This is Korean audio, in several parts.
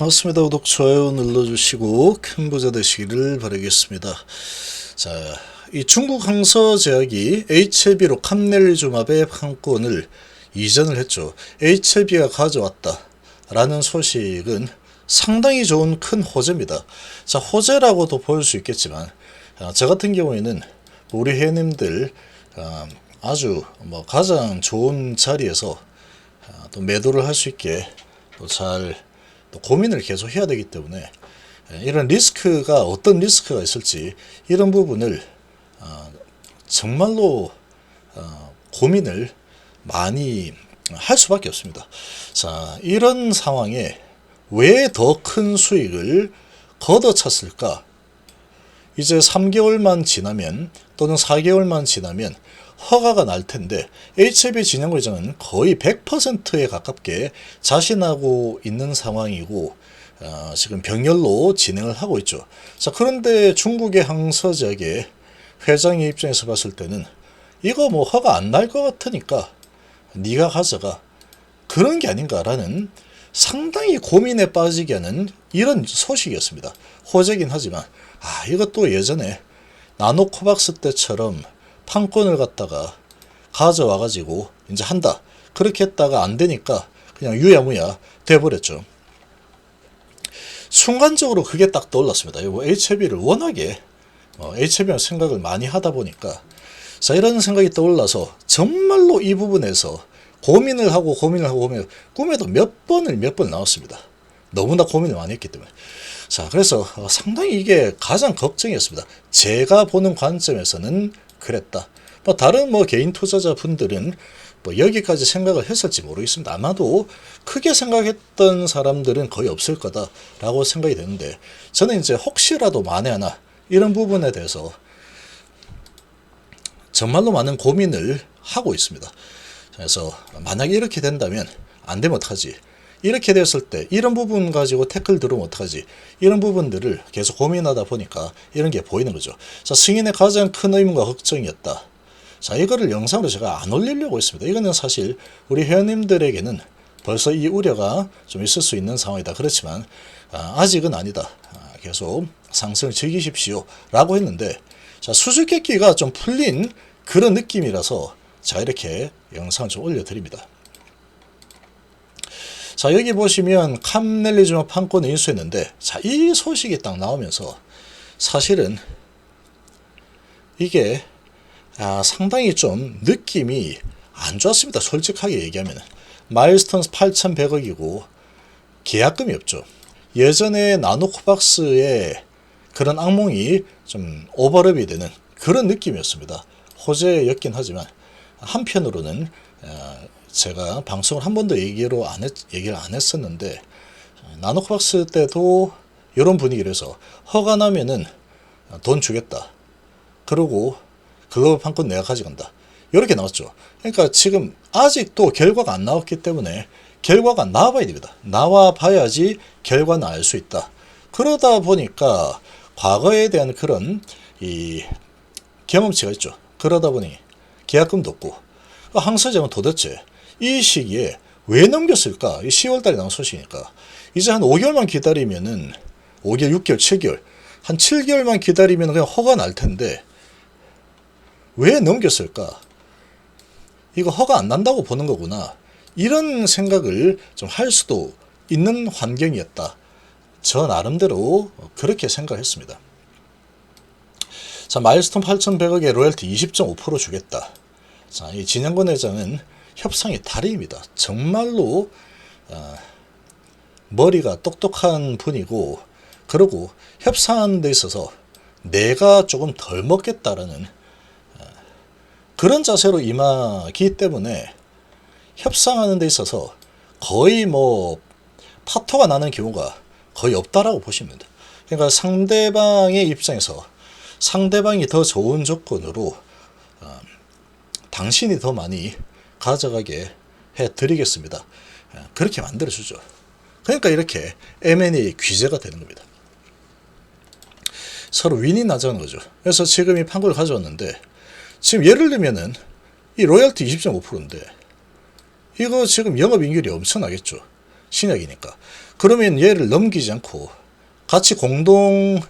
반갑습니다. 구독, 좋아요 눌러주시고 큰 부자 되시기를 바라겠습니다. 자, 이 중국 항서제약이 HLB로 캄넬리주맙의 판권을 이전을 했죠. HLB가 가져왔다 라는 소식은 상당히 좋은 큰 호재입니다. 자, 호재라고도 볼 수 있겠지만 저 같은 경우에는 우리 회원님들 아주 가장 좋은 자리에서 또 매도를 할 수 있게 또 고민을 계속 해야 되기 때문에 이런 리스크가 어떤 리스크가 있을지 이런 부분을 정말로 고민을 많이 할 수밖에 없습니다. 자, 이런 상황에 왜 더 큰 수익을 걷어찼을까? 이제 3개월만 지나면 또는 4개월만 지나면 허가가 날 텐데 HLB 진행거래장은 거의 100%에 가깝게 자신하고 있는 상황이고 지금 병렬로 진행을 하고 있죠. 자, 그런데 중국의 항서제약의 회장의 입장에서 봤을 때는 이거 허가 안 날 것 같으니까 네가 가져가, 그런 게 아닌가라는 상당히 고민에 빠지게 하는 이런 소식이었습니다. 호재긴 하지만 이것도 예전에 나노코박스 때처럼 판권을 갖다가 가져와 가지고 이제 한다, 그렇게 했다가 안 되니까 그냥 유야무야 돼버렸죠. 순간적으로 그게 딱 떠올랐습니다. 이거 HLB를 워낙에 HLB랑 생각을 많이 하다 보니까 자, 이런 생각이 떠올라서 정말로 이 부분에서 고민을 하고 꿈에도 몇 번을 나왔습니다. 너무나 고민을 많이 했기 때문에. 자, 그래서 상당히 이게 가장 걱정이었습니다. 제가 보는 관점에서는 그랬다. 다른 개인 투자자 분들은 여기까지 생각을 했을지 모르겠습니다. 아마도 크게 생각했던 사람들은 거의 없을 거다라고 생각이 되는데, 저는 이제 혹시라도 만에 하나 이런 부분에 대해서 정말로 많은 고민을 하고 있습니다. 그래서 만약에 이렇게 된다면 안 되면 어떡하지? 이렇게 됐을 때 이런 부분 가지고 태클 들어오면 어떡하지? 이런 부분들을 계속 고민하다 보니까 이런 게 보이는 거죠. 자, 승인의 가장 큰 의문과 걱정이었다. 자, 이거를 영상으로 제가 안 올리려고 했습니다. 이거는 사실 우리 회원님들에게는 벌써 이 우려가 좀 있을 수 있는 상황이다. 그렇지만 아직은 아니다. 계속 상승을 즐기십시오 라고 했는데, 자, 수수께끼가 좀 풀린 그런 느낌이라서 자, 이렇게 영상을 좀 올려드립니다. 자, 여기 보시면 캄넬리주맙 판권을 인수했는데, 자, 이 소식이 딱 나오면서 사실은 이게 상당히 좀 느낌이 안 좋았습니다. 솔직하게 얘기하면 마일스톤 8,100억이고 계약금이 없죠. 예전에 나노코박스의 그런 악몽이 좀 오버랩이 되는 그런 느낌이었습니다. 호재였긴 하지만 한편으로는 제가 방송을 한 번도 얘기를 안 했었는데, 나노코박스 때도 이런 분위기라서 허가 나면은 돈 주겠다, 그러고 그거 판권 내가 가져간다, 이렇게 나왔죠. 그러니까 지금 아직도 결과가 안 나왔기 때문에 결과가 나와봐야 됩니다. 나와봐야지 결과는 알 수 있다. 그러다 보니까 과거에 대한 그런 이 경험치가 있죠. 그러다 보니 계약금도 없고, 항서제약은 도대체 이 시기에 왜 넘겼을까? 10월달에 나온 소식이니까 이제 한 5개월만 기다리면은 5개월, 6개월, 7개월, 한 7개월만 기다리면 그냥 허가 날 텐데 왜 넘겼을까? 이거 허가 안 난다고 보는 거구나, 이런 생각을 좀 할 수도 있는 환경이었다. 저 나름대로 그렇게 생각했습니다. 자, 마일스톤 8,100억의 로열티 20.5% 주겠다. 자, 이 진양권 회장은 협상의 달인입니다. 정말로 머리가 똑똑한 분이고, 그리고 협상하는 데 있어서 내가 조금 덜 먹겠다라는 그런 자세로 임하기 때문에 협상하는 데 있어서 거의 파토가 나는 경우가 거의 없다라고 보시면 됩니다. 그러니까 상대방의 입장에서 상대방이 더 좋은 조건으로 당신이 더 많이 가져가게 해드리겠습니다, 그렇게 만들어주죠. 그러니까 이렇게 M&A 규제가 되는 겁니다. 서로 윈이 나자는 거죠. 그래서 지금 이 판권을 가져왔는데, 지금 예를 들면은 이 로열티 20.5%인데 이거 지금 영업이익률이 엄청나겠죠. 신약이니까. 그러면 얘를 넘기지 않고 같이 공동으로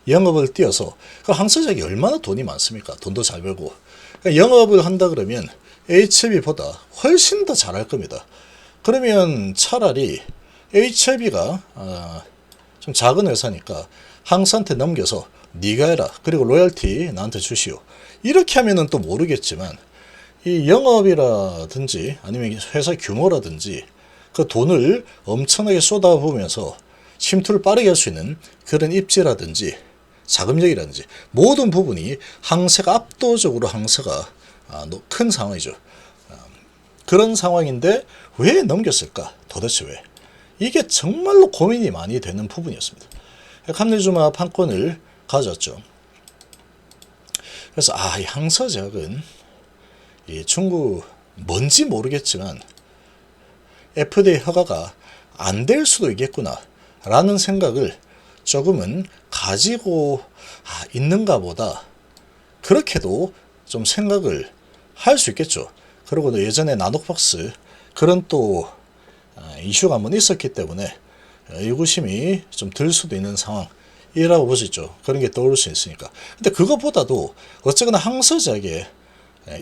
영업을 띄어서 그 항서작이 얼마나 돈이 많습니까? 돈도 잘 벌고. 그러니까 영업을 한다 그러면 HLB보다 훨씬 더 잘할 겁니다. 그러면 차라리 HLB가 좀 작은 회사니까 항서한테 넘겨서 네가 해라. 그리고 로열티 나한테 주시오. 이렇게 하면은 또 모르겠지만 이 영업이라든지 아니면 회사 규모라든지 그 돈을 엄청나게 쏟아부으면서 침투를 빠르게 할 수 있는 그런 입지라든지 자금력이라든지 모든 부분이 항세가 압도적으로 항세가 큰 상황이죠. 그런 상황인데 왜 넘겼을까? 도대체 왜? 이게 정말로 고민이 많이 되는 부분이었습니다. 감리주마 판권을 가졌죠. 그래서 이 항서작은 이 중국 뭔지 모르겠지만 FDA 허가가 안 될 수도 있겠구나 라는 생각을 조금은 가지고 있는가 보다 그렇게도 좀 생각을 할 수 있겠죠. 그리고 예전에 나노박스 그런 또 이슈가 한번 있었기 때문에 의구심이 좀 들 수도 있는 상황이라고 볼 수 있죠. 그런 게 떠오를 수 있으니까. 근데 그것보다도 어쨌거나 항서작의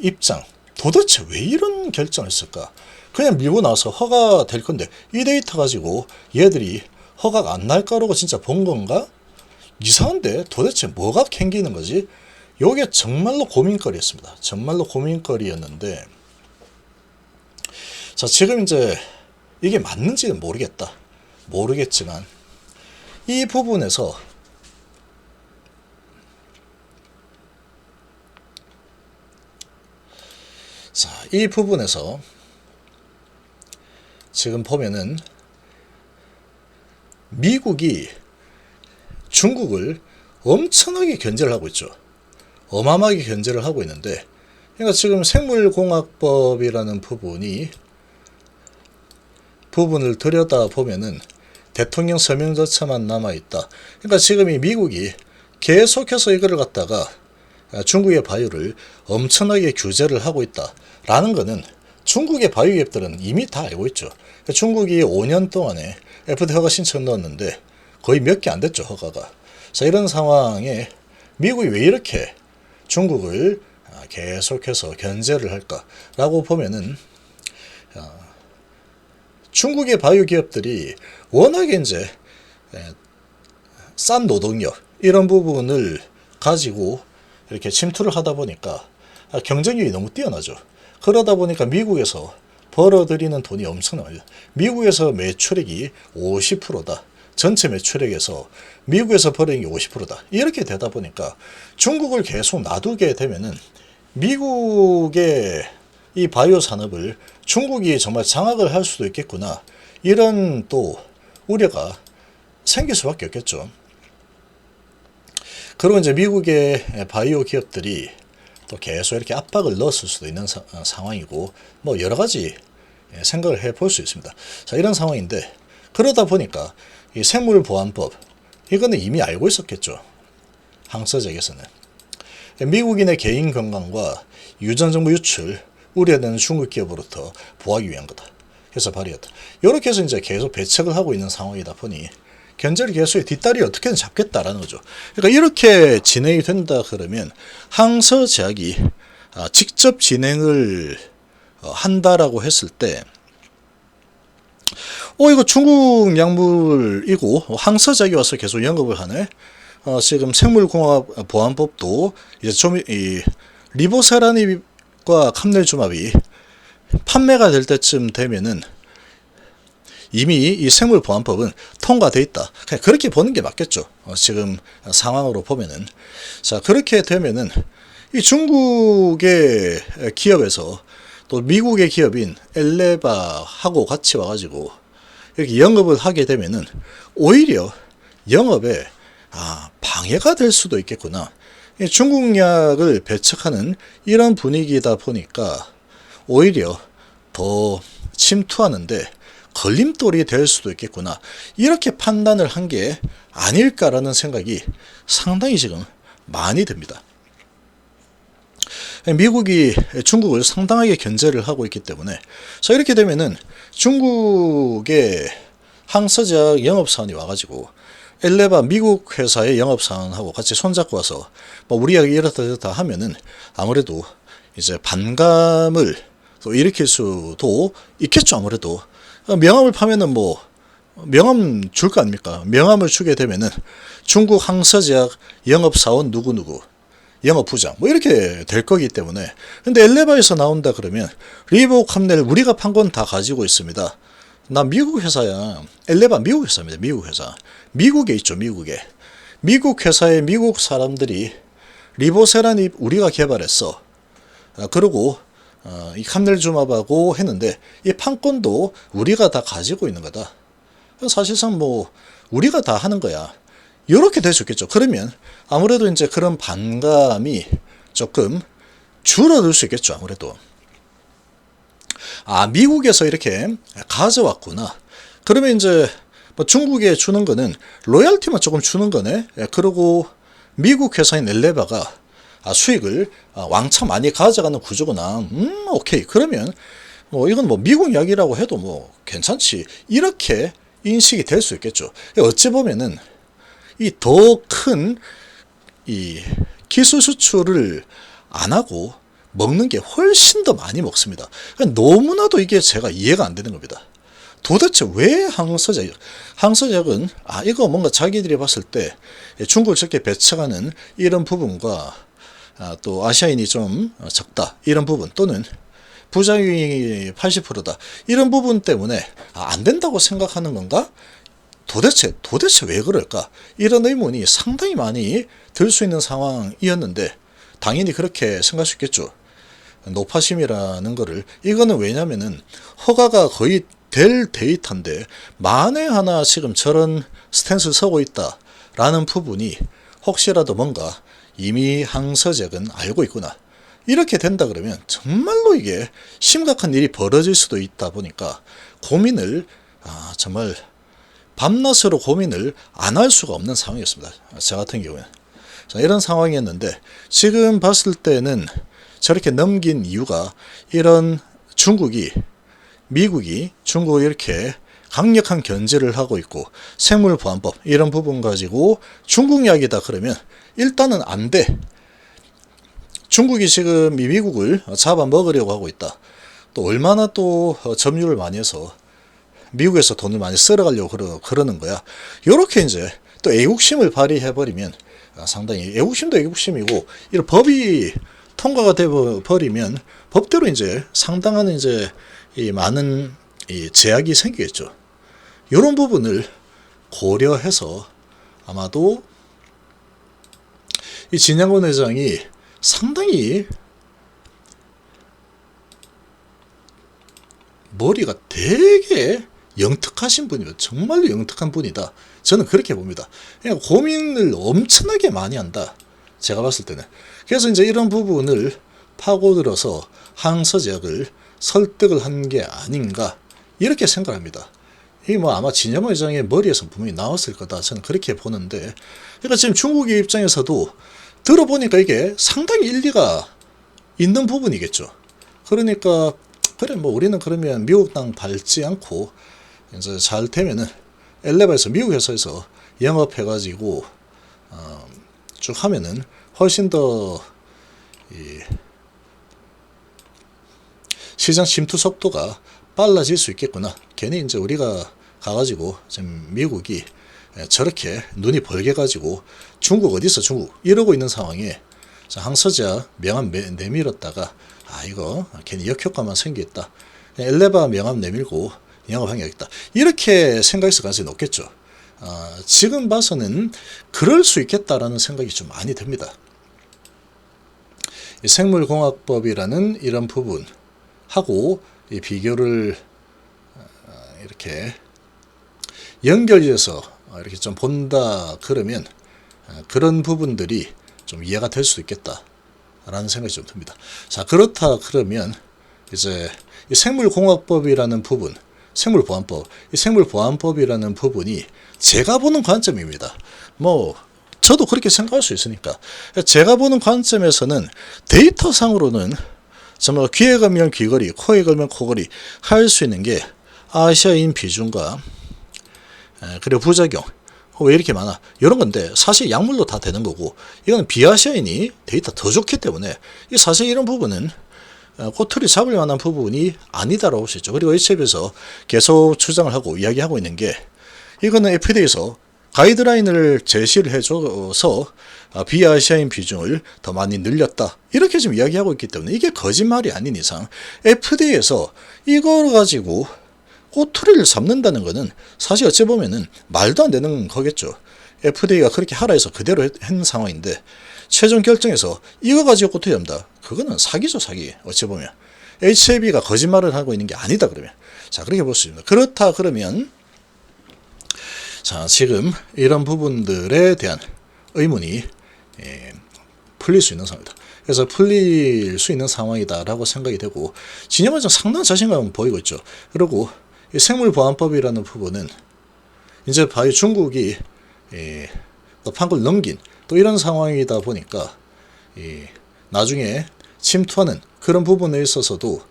입장, 도대체 왜 이런 결정을 했을까? 그냥 밀고 나서 허가 될 건데 이 데이터 가지고 얘들이 허가가 안 날 거라고 진짜 본 건가? 이상한데 도대체 뭐가 캥기는 거지? 요게 정말로 고민거리였습니다. 정말로 고민거리였는데 자, 지금 이제 이게 맞는지는 모르겠지만 이 부분에서 지금 보면은 미국이 중국을 엄청나게 견제를 하고 있죠. 어마어마하게 견제를 하고 있는데, 그러니까 지금 생물공학법이라는 부분을 들여다보면은 대통령 서명 절차만 남아있다. 그러니까 지금 이 미국이 계속해서 이거를 갖다가 중국의 바이오를 엄청나게 규제를 하고 있다라는 거는 중국의 바이오 기업들은 이미 다 알고 있죠. 그러니까 중국이 5년 동안에 FDA 허가 신청 넣었는데 거의 몇 개 안 됐죠, 허가가. 자, 이런 상황에 미국이 왜 이렇게 중국을 계속해서 견제를 할까라고 보면은 중국의 바이오 기업들이 워낙에 이제 싼 노동력 이런 부분을 가지고 이렇게 침투를 하다 보니까 경쟁력이 너무 뛰어나죠. 그러다 보니까 미국에서 벌어들이는 돈이 엄청납니다. 미국에서 매출액이 50%다. 전체 매출액에서 미국에서 벌어들이는 게 50%다. 이렇게 되다 보니까 중국을 계속 놔두게 되면은 미국의 이 바이오 산업을 중국이 정말 장악을 할 수도 있겠구나. 이런 또 우려가 생길 수밖에 없겠죠. 그리고 이제 미국의 바이오 기업들이 또 계속 이렇게 압박을 넣었을 수도 있는 상황이고, 뭐 여러 가지 생각을 해볼 수 있습니다. 자, 이런 상황인데, 그러다 보니까 이 생물보안법, 이거는 이미 알고 있었겠죠. 항서작에서는. 미국인의 개인 건강과 유전정보 유출, 우려되는 중국 기업으로부터 보호하기 위한 거다. 그래서 발의했다. 이렇게 해서 이제 계속 배척을 하고 있는 상황이다 보니 견제를 계속 뒷다리 어떻게든 잡겠다라는 거죠. 그러니까 이렇게 진행이 된다 그러면 항서작이 직접 진행을 한다라고 했을 때 이거 중국 약물이고 항서작이 와서 계속 영업을 하네. 지금 생물공학보안법도 이제 좀 리보세라닙과 캄넬주마비 판매가 될 때쯤 되면은 이미 이 생물보안법은 통과돼 있다. 그냥 그렇게 보는 게 맞겠죠. 지금 상황으로 보면은. 자, 그렇게 되면은 이 중국의 기업에서 또 미국의 기업인 엘레바하고 같이 와가지고 이렇게 영업을 하게 되면은 오히려 영업에 방해가 될 수도 있겠구나. 중국 약을 배척하는 이런 분위기다 보니까 오히려 더 침투하는데 걸림돌이 될 수도 있겠구나. 이렇게 판단을 한 게 아닐까라는 생각이 상당히 지금 많이 듭니다. 미국이 중국을 상당하게 견제를 하고 있기 때문에 자 이렇게 되면은 중국의 항서제약 영업사원이 와가지고 엘레바 미국 회사의 영업사원하고 같이 손잡고 와서 뭐 우리가 이렇다 저렇다 하면은 아무래도 이제 반감을 또 일으킬 수도 있겠죠. 아무래도 명함을 파면은 뭐 명함 줄 거 아닙니까? 명함을 주게 되면은 중국 항서제약 영업사원 누구누구 영업부장 뭐 이렇게 될 거기 때문에 근데 엘레바에서 나온다 그러면 리복 함넬 우리가 판 건 다 가지고 있습니다. 나 미국 회사야. 엘레바 미국 회사입니다. 미국 회사. 미국에 있죠. 미국에. 미국 회사에 미국 사람들이 리보세라니 우리가 개발했어. 그리고 이 함넬주마하고 했는데 이 판권도 우리가 다 가지고 있는 거다. 사실상 뭐 우리가 다 하는 거야. 이렇게 될 수 있겠죠. 그러면 아무래도 이제 그런 반감이 조금 줄어들 수 있겠죠. 아무래도. 아, 미국에서 이렇게 가져왔구나. 그러면 이제 뭐 중국에 주는 거는 로열티만 조금 주는 거네. 그리고 미국 회사인 엘레바가 수익을 왕창 많이 가져가는 구조구나. 오케이. 그러면 뭐 이건 뭐 미국 이야기라고 해도 뭐 괜찮지. 이렇게 인식이 될 수 있겠죠. 어찌 보면은 이 더 큰 이 기술 수출을 안 하고 먹는 게 훨씬 더 많이 먹습니다. 너무나도 이게 제가 이해가 안 되는 겁니다. 도대체 왜 항서제약은 이거 뭔가 자기들이 봤을 때 중국을 적게 배척하는 이런 부분과 또 아시아인이 좀 적다 이런 부분 또는 부작용이 80%다 이런 부분 때문에 안 된다고 생각하는 건가? 도대체 왜 그럴까? 이런 의문이 상당히 많이 들 수 있는 상황이었는데 당연히 그렇게 생각할 수 있겠죠. 노파심이라는 거를 이거는 왜냐면은 허가가 거의 될 데이터인데 만에 하나 지금 저런 스탠스를 서고 있다라는 부분이 혹시라도 뭔가 이미 항서제약은 알고 있구나. 이렇게 된다 그러면 정말로 이게 심각한 일이 벌어질 수도 있다 보니까 고민을 정말 밤낮으로 고민을 안 할 수가 없는 상황이었습니다. 저 같은 경우에는. 자, 이런 상황이었는데 지금 봤을 때는 저렇게 넘긴 이유가 이런 미국이 중국을 이렇게 강력한 견제를 하고 있고 생물보안법 이런 부분 가지고 중국 이야기다 그러면 일단은 안 돼. 중국이 지금 이 미국을 잡아먹으려고 하고 있다. 또 얼마나 또 점유를 많이 해서 미국에서 돈을 많이 쓸어가려고 그러는 거야. 요렇게 이제 또 애국심을 발휘해버리면 상당히 애국심도 애국심이고 이런 법이 통과가 되어버리면 법대로 이제 상당한 이제 이 많은 이 제약이 생기겠죠. 이런 부분을 고려해서 아마도 이 진양권 회장이 상당히 머리가 되게 영특하신 분이에요. 정말로 영특한 분이다. 저는 그렇게 봅니다. 그냥 고민을 엄청나게 많이 한다. 제가 봤을 때는. 그래서 이제 이런 부분을 파고들어서 항서제약을 설득을 한 게 아닌가 이렇게 생각합니다. 이게 뭐 아마 진여모 회장의 머리에서 분명히 나왔을 거다. 저는 그렇게 보는데, 그러니까 지금 중국의 입장에서도 들어보니까 이게 상당히 일리가 있는 부분이겠죠. 그러니까 그래 뭐 우리는 그러면 미국 땅 밟지 않고 이제 잘 되면은 엘레바에서 미국 회사에서 영업해가지고 쭉 하면은 훨씬 더 이 시장 침투 속도가 빨라질 수 있겠구나. 괜히 이제 우리가 가가지고 지금 미국이 저렇게 눈이 벌게 가지고 중국 어디 있어 중국 이러고 있는 상황에 항서제약 명함 내밀었다가 이거 괜히 역효과만 생기겠다. 엘레바 명함 내밀고 영업하겠다. 이렇게 생각했을 가능성이 높겠죠. 지금 봐서는 그럴 수 있겠다라는 생각이 좀 많이 듭니다. 이 생물공학법이라는 이런 부분하고 이 비교를 이렇게 연결해서 이렇게 좀 본다 그러면 그런 부분들이 좀 이해가 될 수 있겠다라는 생각이 좀 듭니다. 자, 그렇다 그러면 이제 이 생물공학법이라는 부분, 생물보안법, 이 생물보안법이라는 부분이 제가 보는 관점입니다. 뭐 저도 그렇게 생각할 수 있으니까 제가 보는 관점에서는 데이터상으로는 정말 귀에 걸면 귀걸이, 코에 걸면 코걸이 할 수 있는 게 아시아인 비중과 그리고 부작용 왜 이렇게 많아 이런 건데 사실 약물로 다 되는 거고 이거는 비아시아인이 데이터 더 좋기 때문에 사실 이런 부분은 꼬투리 잡을 만한 부분이 아니다라고 할 수 있죠. 그리고 HF에서 계속 주장을 하고 이야기하고 있는 게 이거는 FDA에서 가이드라인을 제시를 해줘서 비아시아인 비중을 더 많이 늘렸다 이렇게 지금 이야기하고 있기 때문에 이게 거짓말이 아닌 이상 FDA에서 이걸 가지고 꼬투리를 잡는다는 것은 사실 어찌 보면은 말도 안 되는 거겠죠. FDA가 그렇게 하라 해서 그대로 한 상황인데 최종 결정에서 이거 가지고 꼬투리 잡는다. 그거는 사기죠, 사기. 어찌 보면 HAB가 거짓말을 하고 있는 게 아니다 그러면 자 그렇게 볼 수 있습니다. 그렇다 그러면 자 지금 이런 부분들에 대한 의문이 풀릴 수 있는 상황이다. 그래서 풀릴 수 있는 상황이다라고 생각이 되고 진영은 좀 상당한 자신감을 보이고 있죠. 그리고 이 생물보안법이라는 부분은 이제 바로 중국이 또 판을 넘긴 또 이런 상황이다 보니까 나중에 침투하는 그런 부분에 있어서도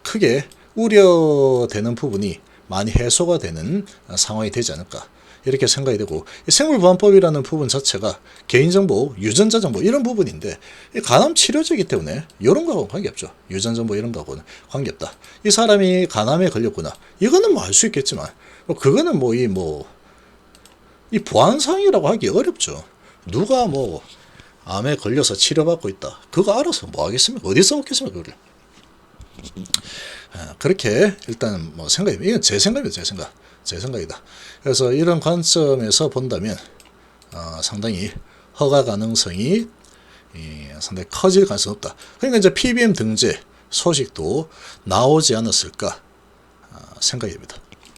크게 우려되는 부분이 많이 해소가 되는 상황이 되지 않을까 이렇게 생각이 되고 생물보안법이라는 부분 자체가 개인정보, 유전자정보 이런 부분인데 간암 치료제이기 때문에 이런 거하고는 관계없죠. 유전정보 이런 거하고는 관계없다. 이 사람이 간암에 걸렸구나. 이거는 뭐 알 수 있겠지만 그거는 이 보안상이라고 하기 어렵죠. 누가 암에 걸려서 치료받고 있다. 그거 알아서 뭐 하겠습니까? 어디서 먹겠습니까? 그걸. 그렇게 일단 생각이 이건 제 생각입니다. 제 생각이다. 그래서 이런 관점에서 본다면 상당히 허가 가능성이 상당히 커질 가능성이 높다. 그러니까 이제 PBM 등재 소식도 나오지 않았을까 생각이 됩니다.